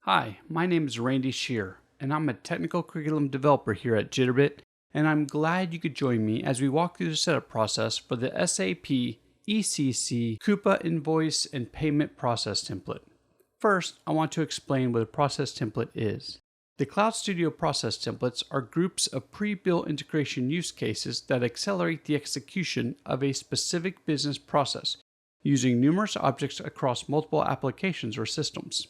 Hi, my name is Randy Shear, and I'm a technical curriculum developer here at Jitterbit, and I'm glad you could join me as we walk through the setup process for the SAP ECC Coupa Invoice and Payment Process Template. First, I want to explain what a process template is. The Cloud Studio process templates are groups of pre-built integration use cases that accelerate the execution of a specific business process using numerous objects across multiple applications or systems.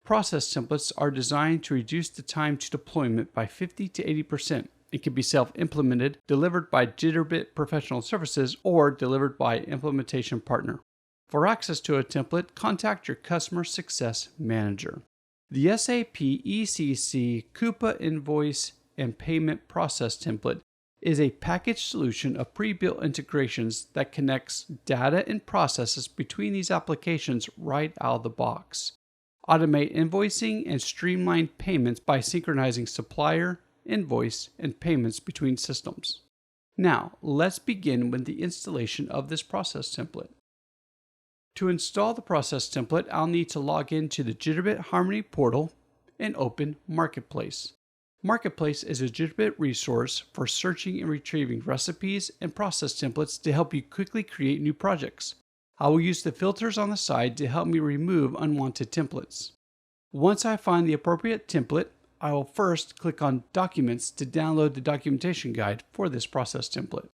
Process templates are designed to reduce the time to deployment by 50 to 80%. It can be self-implemented, delivered by Jitterbit Professional Services, or delivered by an implementation partner. For access to a template, contact your Customer Success Manager. The SAP ECC Coupa Invoice and Payment Process Template is a packaged solution of pre-built integrations that connects data and processes between these applications right out of the box. Automate invoicing and streamline payments by synchronizing supplier, invoice, and payments between systems. Now, let's begin with the installation of this process template. To install the process template, I'll need to log into the Jitterbit Harmony portal and open Marketplace. Marketplace is a Jitterbit resource for searching and retrieving recipes and process templates to help you quickly create new projects. I will use the filters on the side to help me remove unwanted templates. Once I find the appropriate template, I will first click on Documents to download the documentation guide for this process template.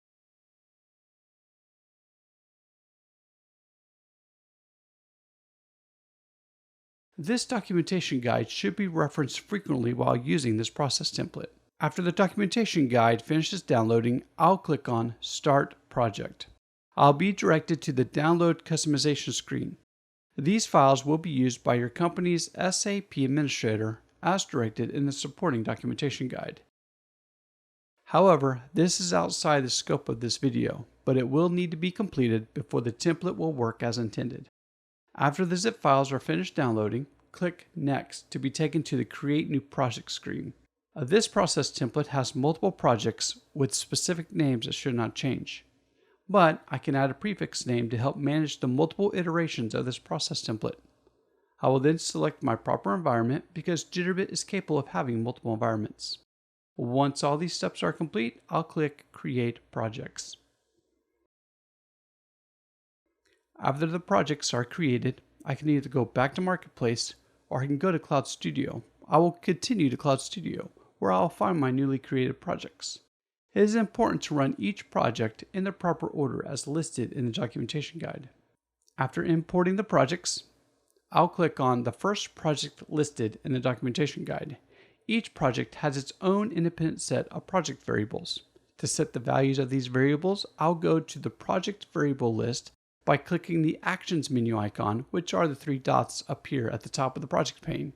This documentation guide should be referenced frequently while using this process template. After the documentation guide finishes downloading, I'll click on Start Project. I'll be directed to the Download Customization screen. These files will be used by your company's SAP administrator as directed in the supporting documentation guide. However, this is outside the scope of this video, but it will need to be completed before the template will work as intended. After the zip files are finished downloading, click Next to be taken to the Create New Project screen. This process template has multiple projects with specific names that should not change. But I can add a prefix name to help manage the multiple iterations of this process template. I will then select my proper environment because Jitterbit is capable of having multiple environments. Once all these steps are complete, I'll click Create Projects. After the projects are created, I can either go back to Marketplace or I can go to Cloud Studio. I will continue to Cloud Studio, where I'll find my newly created projects. It is important to run each project in the proper order as listed in the documentation guide. After importing the projects, I'll click on the first project listed in the documentation guide. Each project has its own independent set of project variables. To set the values of these variables, I'll go to the project variable list by clicking the Actions menu icon, which are the three dots up here at the top of the project pane.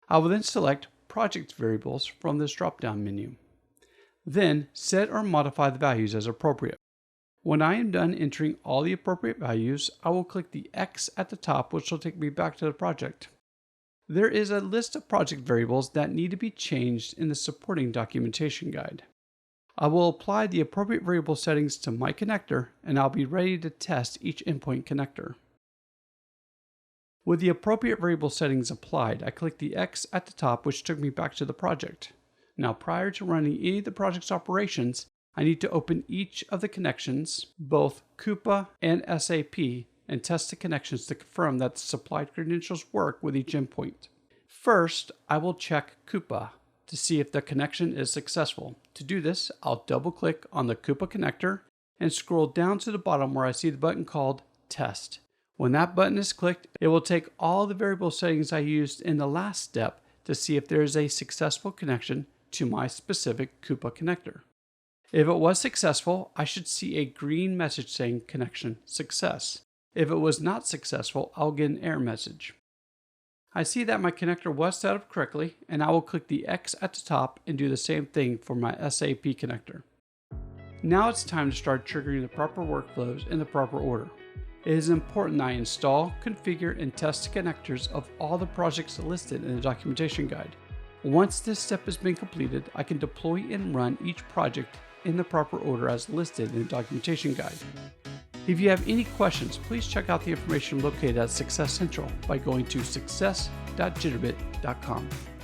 I will then select Project Variables from this drop-down menu. Then set or modify the values as appropriate. When I am done entering all the appropriate values, I will click the X at the top, which will take me back to the project. There is a list of project variables that need to be changed in the supporting documentation guide. I will apply the appropriate variable settings to my connector, and I'll be ready to test each endpoint connector. With the appropriate variable settings applied, I click the X at the top, which took me back to the project. Now, prior to running any of the project's operations, I need to open each of the connections, both Coupa and SAP, and test the connections to confirm that the supplied credentials work with each endpoint. First, I will check Coupa to see if the connection is successful. To do this, I'll double-click on the Coupa connector and scroll down to the bottom where I see the button called Test. When that button is clicked, it will take all the variable settings I used in the last step to see if there is a successful connection to my specific Coupa connector. If it was successful, I should see a green message saying Connection Success. If it was not successful, I'll get an error message. I see that my connector was set up correctly, and I will click the X at the top and do the same thing for my SAP connector. Now it's time to start triggering the proper workflows in the proper order. It is important that I install, configure, and test the connectors of all the projects listed in the documentation guide. Once this step has been completed, I can deploy and run each project in the proper order as listed in the documentation guide. If you have any questions, please check out the information located at Success Central by going to success.jitterbit.com. www.jitterbit.com.